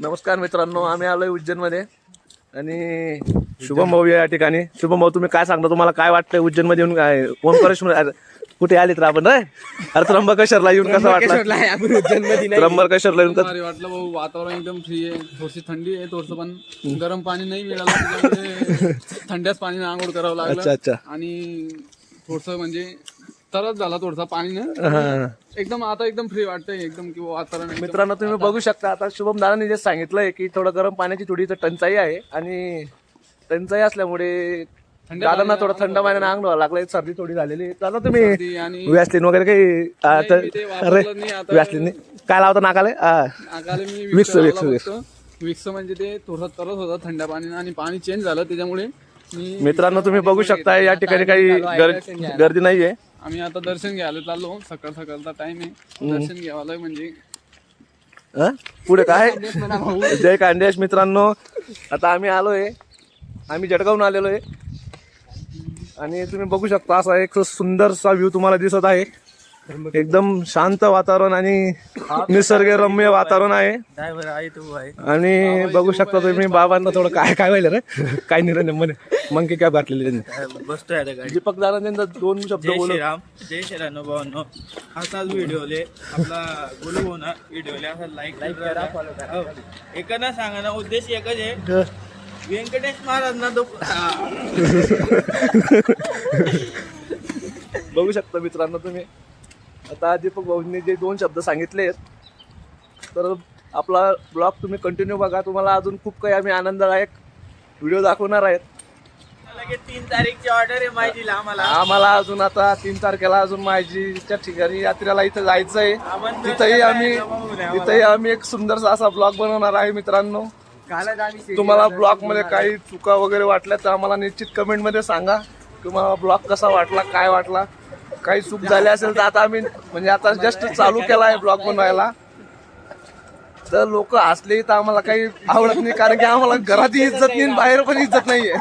नमस्कार मित्रांनो, आम्ही आलोय उज्जैन मध्ये आणि शुभम भाऊ या ठिकाणी. शुभम भाऊ, तुम्ही काय सांगता, तुम्हाला काय वाटतंय उज्जैन मध्ये येऊन? काय ओंकारेश्वर कुठे आले तर आपण अरे त्र्यंबकेश्वरला येऊन कसं वाटलं? त्र्यंबकेश्वरला येऊन कसं वाटलं भाऊ? वातावरण एकदम फ्री आहे, थोडीशी थंडी आहे, थोडस पण गरम पाणी नाही मिळालं, थंड्याच पाणी आंघोळ करावं लागलं. अच्छा अच्छा. आणि थोडस म्हणजे तरच झाला थोडसा पाणी ना, एकदम आता एकदम फ्री वाटतंय एकदम, किंवा वातावरण. मित्रांनो, तुम्ही बघू शकता आता शुभम दादांनी जे सांगितलंय की थोडं गरम पाण्याची थोडी टंचाई आहे आणि टंचाई असल्यामुळे दादांना थोडं थंड पाण्याने अंग धुवावं लागलंय, सर्दी थोडी झालेली. दादा तुम्ही आणि वॅसलीन वगैरे काही वॅसलीन काय लावता नाकाले? मी विक्स विक्स म्हणजे ते थोडं तरच होता थंड पाणी, आणि पाणी चेंज झालं त्याच्यामुळे. मित्रांनो, तुम्ही बघू शकता या ठिकाणी काही गर्दी नाहीये. आम्ही आता दर्शन घ्यायला चाललो, सकाळ सकाळचा टाइम आहे, दर्शन घ्यायला. म्हणजे पुढे काय जय खानदेश. मित्रांनो, आता आम्ही आलोय, आम्ही जळगावून आलेलो आहे आणि तुम्ही बघू शकता असा एक सुंदरसा व्ह्यू तुम्हाला दिसत आहे. एकदम शांत वातावरण आणि निसर्गरम्य वातावरण आहे. आणि बघू शकता तुम्ही बाबांना थोडं काय काय व्हायला रे, काय निर्णय म्हणे मग काय बाटलेले त्यांनी बसतोय. दीपक दादा त्यांचा दोन शब्द बोलू. जय श्रीराम भावांनो, असाच व्हिडिओले आपला बोलू हो ना, व्हिडिओले असा लाईक करा, फॉलो करा. एकाना सांगा ना, उद्देश एकच आहे, व्यंकटेश महाराजांना बघू शकता मित्रांनो तुम्ही. आता दीपक भाऊंनी जे दोन शब्द सांगितले तर आपला ब्लॉग तुम्ही कंटिन्यू बघा, तुम्हाला अजून खूप काही आम्ही आनंददायक व्हिडिओ दाखवणार आहेत. 3 तारीखची ऑर्डर आहे माझी आम्हाला अजून आता 3 तारखेला अजून माझीच्या ठिकाणी यात्रेला इथं जायचं आहे. तिथेही आम्ही एक सुंदरसा असा ब्लॉग बनवणार आहे. मित्रांनो, तुम्हाला ब्लॉग मध्ये काही चुका वगैरे वाटल्या तर आम्हाला निश्चित कमेंट मध्ये सांगा. तुम्हाला ब्लॉग कसा वाटला, काय वाटला, काही चूक झाली असेल तर आता आम्ही म्हणजे आता जस्ट चालू केला आहे ब्लॉग बनवायला, तर लोक हसले तर आम्हाला काही आवडत नाही, कारण की आम्हाला घरातही इज्जत नाही, बाहेर पण इज्जत नाहीये.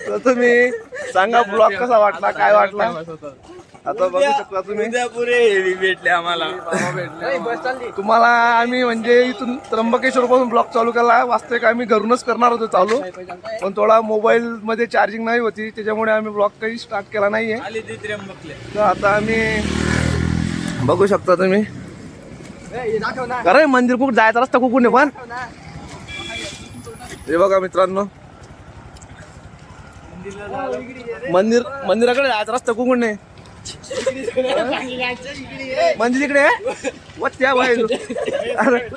तर तुम्ही सांगा ब्लॉग कसा वाटला, काय वाटला. आता बघू शकता तुम्ही, पुरे भेटले आम्हाला. तुम्हाला आम्ही म्हणजे इथून त्र्यंबकेश्वर पासून ब्लॉग चालू केला. वास्तविक आम्ही घरूनच करणार होतो चालू, पण थोडा मोबाईल मध्ये चार्जिंग नाही होती, त्याच्यामुळे आम्ही ब्लॉग काही स्टार्ट केला नाहीये. तर आता आम्ही बघू शकता तुम्ही, अरे मंदिर कुठं जायचा रस्ता कुठून आहे पण हे बघा मित्रांनो, मंदिराकडे जायचा रस्ता कुठून आहे, मंदिर इकडे त्या बाहेर.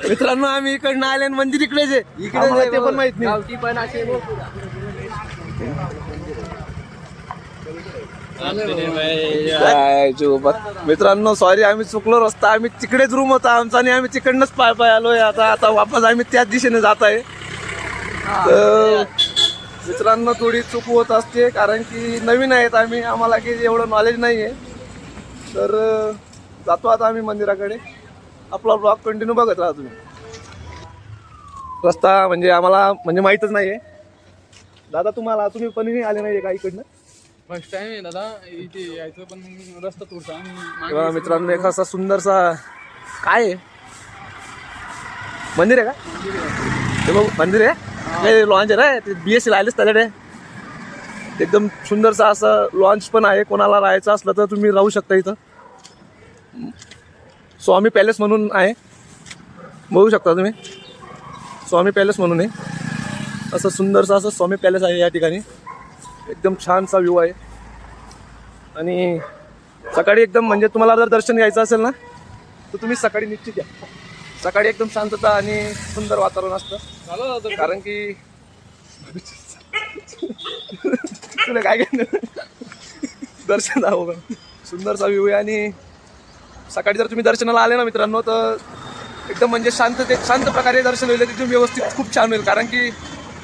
मित्रांनो, आम्ही इकडनं आले आणि मंदिर इकडेच आहे, इकडे ते पण माहित नाही. मित्रांनो सॉरी, आम्ही चुकलो रस्ता, आम्ही तिकडेच रूम होता आमचा आणि आम्ही तिकडनंच पाय पाय आलोय. आता वापस आम्ही त्याच दिशेने जात आहे. तर मित्रांनो, थोडी चूक होत असते, कारण की नवीन आहेत आम्ही, आम्हाला काही एवढं नॉलेज नाही आहे. तर जातो आता आम्ही मंदिराकडे. आपला ब्लॉग कंटिन्यू बघत राहा तुम्ही. रस्ता म्हणजे आम्हाला म्हणजे माहीतच नाही आहे. दादा तुम्ही पण आले नाही का इकडनं? फर्स्ट टाइम आहे दादा इथे यायचं, पण रस्ता थोडसा. मित्रांनो, एक असा सुंदरसा काय आहे, मंदिर आहे का ते बघ, मंदिर आहे लॉन्च आहे रे, BSC राहिलेच त्याच्याकडे. एकदम सुंदरसा असं लॉन्च पण आहे, कोणाला राहायचं असलं तर तुम्ही राहू शकता. इथं स्वामी पॅलेस म्हणून आहे, बघू शकता तुम्ही, स्वामी पॅलेस म्हणून आहे. असं सुंदरसा असं स्वामी पॅलेस आहे या ठिकाणी. एकदम छानसा व्ह्यू आहे आणि सकाळी एकदम म्हणजे तुम्हाला जर दर्शन घ्यायचं असेल ना तर तुम्ही सकाळी निश्चित या. सकाळी एकदम शांतता आणि सुंदर वातावरण असतं, कारण की तुला काय दर्शन हवं, सुंदरसा व्ह्यू आहे. आणि सकाळी जर तुम्ही दर्शनाला आले ना मित्रांनो, तर एकदम म्हणजे शांत प्रकारे दर्शन होईल, तिथून व्यवस्थित खूप छान होईल. कारण की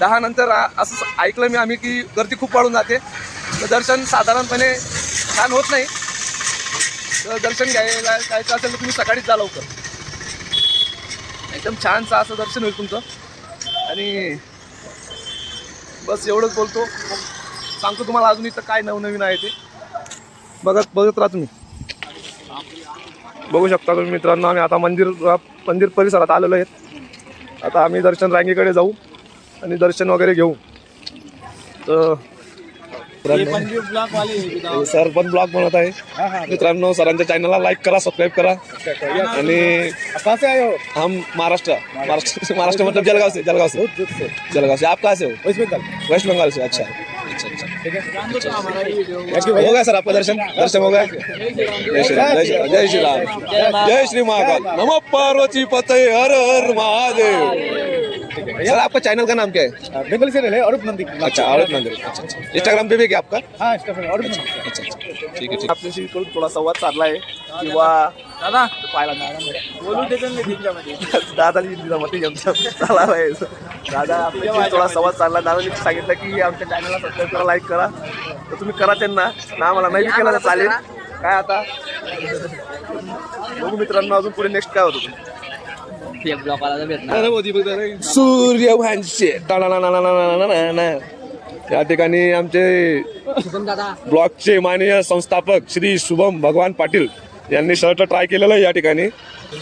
10 नंतर असं ऐकलं मी आम्ही की गर्दी खूप वाढून जाते, तर दर्शन साधारणपणे छान होत नाही. तर दर्शन घ्यायला जायचं असेल तर तुम्ही सकाळीच जा लवकर, एकदम छानसं असं दर्शन होईल तुमचं. आणि बस एवढंच बोलतो, सांगतो तुम्हाला अजून इथं काय नवनवीन आहे ते बघत राहा तुम्ही. बघू शकता तुम्ही मित्रांनो, आम्ही आता मंदिर परिसरात आलेलो आहेत. आता आम्ही दर्शन रांगेकडे जाऊ आणि दर्शन वगैरे घेऊ. तर सर पण ब्लॉग बनवत आहे मित्रांनो. सरांच्या चॅनलला लाईक करा, सबस्क्राईब करा. आणि हम महाराष्ट्र मतलब जलगांव से. आप कहाँ से हो? वेस्ट बंगाल से. अच्छा. हो गया सर आपका दर्शन हो गया. जय श्री राम. जय श्री महाकाल. नमः पार्वती पतये हर हर महादेव. सर आपका चैनल का नाम क्या है? बंगाली चैनल है अरूप नंदी. अच्छा, अरूप मंदिर. अच्छा. इंस्टाग्राम पे भी क्या आपका? हाँ अरूप नंदी. अच्छा. ठीक आहे. आपल्याशी थोडा संवाद साधला आहे किंवा दादा पाहिला बोलू देतो मी त्यांच्यामध्ये. दादानी मध्ये झाला आहे. दादा आपल्याशी थोडा संवाद साधला. दादानी सांगितलं की आमच्या चॅनलला सबस्क्राईब करा, लाईक करा. तर तुम्ही करा त्यांना ना, आम्हाला नाही केला तर चालेल. काय आता बघू मित्रांनो अजून पुढे नेक्स्ट काय होतं. सूर्यवंशी या ठिकाणी आमचे ब्लॉगचे माननीय संस्थापक श्री शुभम भगवान पाटील यांनी शर्ट ट्राय केलेलं आहे या ठिकाणी.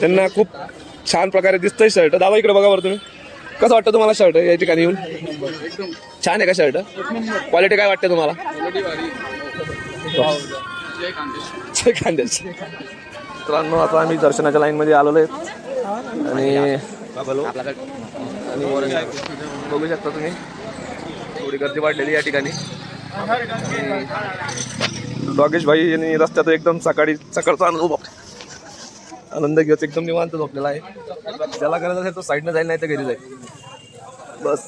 त्यांना खूप छान प्रकारे दिसतंय शर्ट. दादा इकडे बघा बरं तुम्ही, कसं वाटतं तुम्हाला शर्ट या ठिकाणी येऊन? छान आहे का शर्ट? क्वालिटी काय वाटते तुम्हाला? मित्रांनो आता आम्ही दर्शनाच्या लाईनमध्ये आलेलो आहे आणि बघू शकता तुम्ही थोडी गर्दी वाढलेली या ठिकाणी. डॉगेश भाई यांनी रस्त्यात एकदम सकाळचा आनंद घेत एकदम निवांत झोपलेला आहे. ज्याला गरज असेल तो साईडनं जाईल, नाही तर घरी जाईल बस.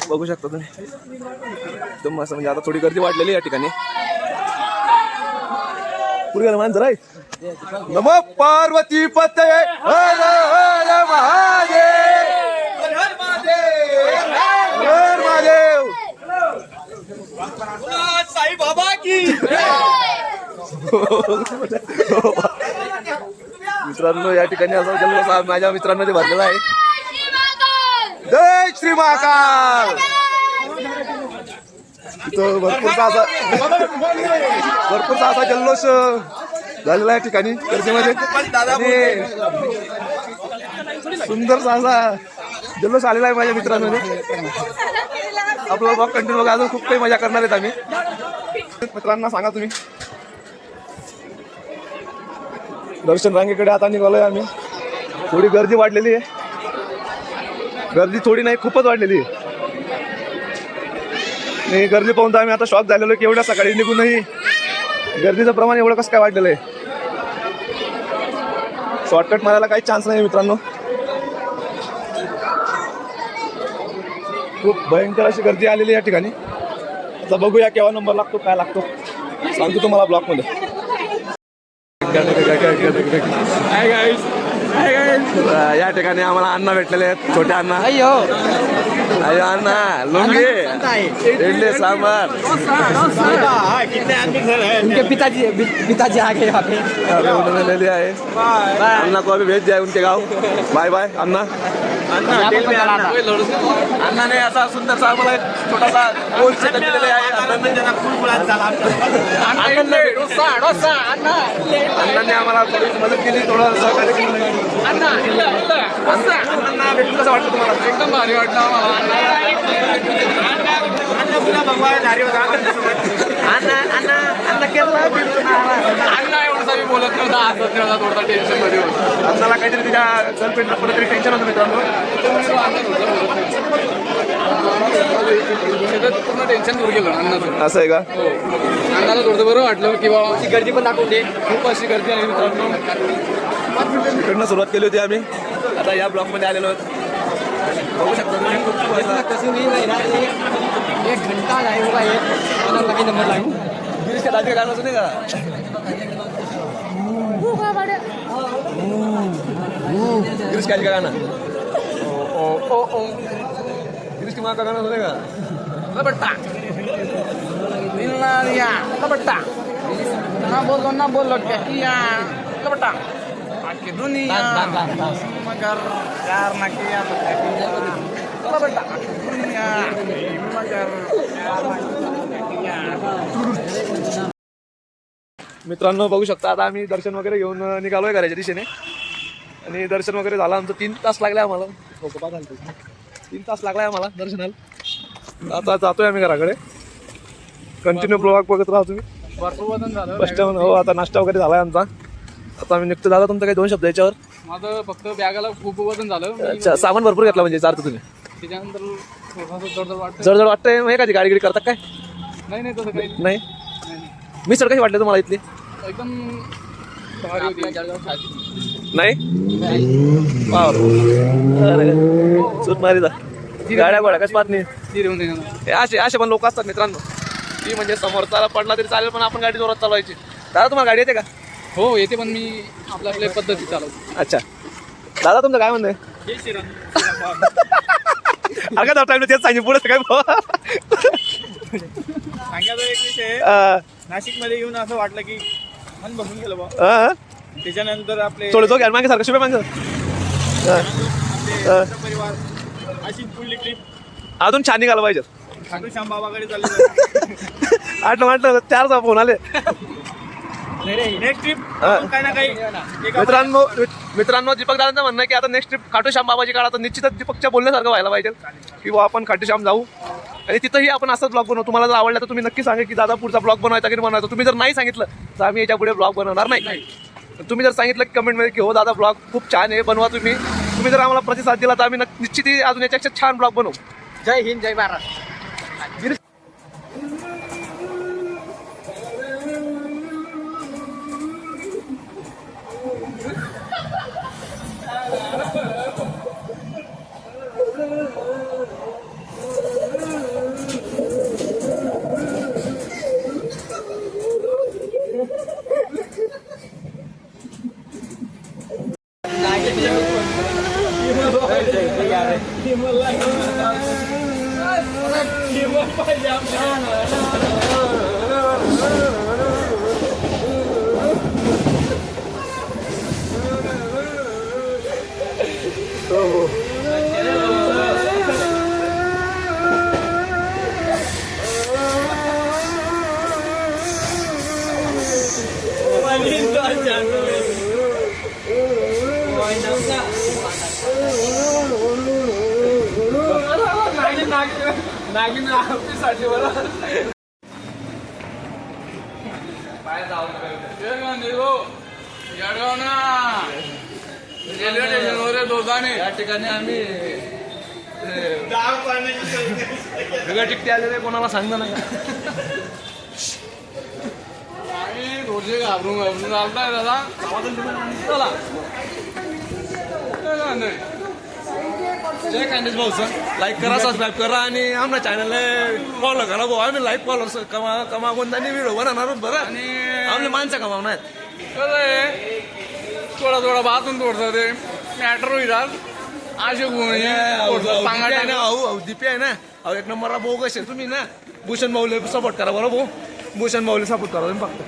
बघू शकता तुम्ही एकदम असं म्हणजे आता थोडी गर्दी वाढलेली या ठिकाणी. पुढे गेला माणसं राय. नमः पार्वती पतये हर हर महादेव. हर महादेव. साई बाबा की. मित्रांनो या ठिकाणी असं जल्लोष माझ्या मित्रांमध्ये भरलेला आहे. जय श्री महाकाल. इथं भरपूरसा असा जल्लोष झालेला आहे ठिकाणी गर्दीमध्ये. सुंदरसा असा जल्लोष आलेला आहे माझ्या मित्रांमध्ये. आपला ब्लॉग कंटिन्यू बघा, अजून खूप काही मजा करणार आहेत आम्ही. मित्रांना सांगा तुम्ही. दर्शन रांगेकडे आता निघालोय आम्ही. थोडी गर्दी वाढलेली आहे. गर्दी थोडी नाही, खूपच वाढलेली आहे. आणि गर्दी पाहून तर आम्ही आता शॉक झालेलो की एवढ्या सकाळी निघूनही गर्दीचं प्रमाण एवढं कसं काय वाढलेलं आहे. शॉर्टकट मारायला काही चान्स नाही मित्रांनो. खूप भयंकर अशी गर्दी आलेली या ठिकाणी. आता बघूया केव्हा नंबर लागतो, काय लागतो सांगतो तुम्हाला ब्लॉकमध्ये. या ठिकाणी आम्हाला अण्णा भेटलेले आहेत, छोटे अण्णा. अय्यो अण्णा लुंगी इडली सांबार. उनके पिताजी आगे उन्होंने आहे. अन्ना को अभी भेज दिया उनके गाँव. बाय बाय अन्ना. अण्णाने असा सुंदरसा आम्हाला एक छोटासा गोल सेट दिलेला आहे. अण्णाने आम्हाला थोडी मदत केली, थोडं सहकार्य केलं. अण्णा भेटून कसं वाटतं तुम्हाला? एकदम भारी वाटलं आम्हाला. अण्णा एवढं मी बोलत नव्हता, हसत नव्हता, थोडा टेन्शन मध्ये होता. अण्णाला काहीतरी तिच्या गर्लफ्रेंडला कुठेतरी टेन्शन होतं मित्रांनो. पूर्ण टेन्शन दूर गेलं अण्णाचं. असं आहे का? अण्णाला थोडं बरं वाटलं की बाबा अशी गर्दी पण दाखवते. खूप अशी गर्दी आहे मित्रांनो. इकडनं सुरुवात केली होती आम्ही, आता या ब्लॉकमध्ये आलेलो आहोत. बघू शकता तुम्ही खूप एक घंटा होगा ये नंबर लाइन. गिरीश का दादी का गाना सुनेगा? गिरीश का गाना, गिरीश की माँ का गाना सुनेगा? लपट्टा लपट्टा ना बोलो क्या किया लपट्टा आके दुनिया मगर प्यार ना किया तो क्या किया लपट्टा दुनिया मगर प्यार ना किया. मित्रांनो बघू शकता आता आम्ही दर्शन वगैरे घेऊन निघालोय घराच्या दिशेने आणि दर्शन वगैरे झालं आमचं 3 तास लागले आम्हाला 3 तास लागलाय आम्हाला दर्शनाला आता जातोय आम्ही घराकडे कंटिन्यू ब्लॉग बघत राहतो तुम्ही भरपूर वजन झालं फर्स्ट टाइम हो आता नाश्ता वगैरे झालाय आमचा आता आम्ही निघतो दादा तुमचं काही 2 शब्द याच्यावर माझं फक्त बॅगाला खूप वजन झालं अच्छा सामान भरपूर घेतला म्हणजे चारतो तुम्ही त्याच्यानंतर थोडंसं जड वाटतं जड वाटतंय मग का गाडी करता काय नाही तसं काही नाही मी सर कशी वाटले तुम्हाला इथली एकदम भारी होती. नाही सूट मारी गाड्या गोड्या कशी पाहत नाही ती देऊन देणार. हे असे पण लोक असतात मित्रांनो ती म्हणजे समोरचा पडला तरी चालेल पण आपण गाडी जोरात चालवायची दादा तुम्हाला गाडी येते का हो येते पण मी आपल्या पद्धती चालवतो. अच्छा दादा तुमचं काय म्हणणं जय श्रीराम अगं टाइम तेच सांगितलं पुढे काय सांगायचा एक विषय नाशिक मध्ये येऊन असं वाटलं की मन बसून गेलं बा त्याच्यानंतर आपले थोडं जो घ्या मागे सारखं शुभे मागं आपले परिवार अशी फुल्ली ट्रिप अजून छान निघालं पाहिजे खाटू श्याम बाबाकडे चाललं आठवलं 4 फोन आले नेक्स्ट ट्रिप काय ना काही मित्रांनो दीपक दादांचं म्हणणं आहे की आता नेक्स्ट ट्रिप खाटू श्याम बाबाची काळ आता निश्चितच दीपकच्या बोलण्यासारखं व्हायला पाहिजे की बुवा आपण खाटू श्याम जाऊ आणि तिथंही आपण असंच ब्लॉग बनवू तुम्हाला जर आवडलं तर तुम्ही नक्की सांगा की दादा पुढचा ब्लॉग बनवायचा की बनवायचा तुम्ही जर नाही सांगितलं तर आम्ही याच्या पुढे ब्लॉग बनवणार नाही तुम्ही जर सांगितलं की कमेंटमध्ये की हो दादा ब्लॉग खूप छान आहे बनवा तुम्ही जर आम्हाला प्रतिसाद दिला तर आम्ही निश्चित अजून याच्यापेक्षा छान ब्लॉग बनवू जय हिंद जय महाराष्ट्र. नागिन आपल्यासाठी बरं जळगाव ना रेल्वे स्टेशनवर दोघांनी या ठिकाणी आम्ही वेगळ्या टिकटे आलेले कोणाला सांगणार नाही आणि थोडेसे घाबरून चालताय दादा चला नाही जय खानदेश भाऊ सर लाईक करा सबस्क्राईब करा आणि आमच्या चॅनलला फॉलो करा भाऊ आम्ही लाईक फॉलोअर्स कमा कोणत्याने व्हिडिओ बनवणार आहोत बरं आणि आम्ही माणसं कमावणार कसं आहे थोडा बाथून थोडं ते मॅटर होईल असे सांगा ना दीपी आहे ना अहो 1 नंबरला भाऊ कसे तुम्ही ना भूषण भाऊला सपोर्ट करा बरं भाऊ भूषण भाऊला सपोर्ट करा तुम्ही फक्त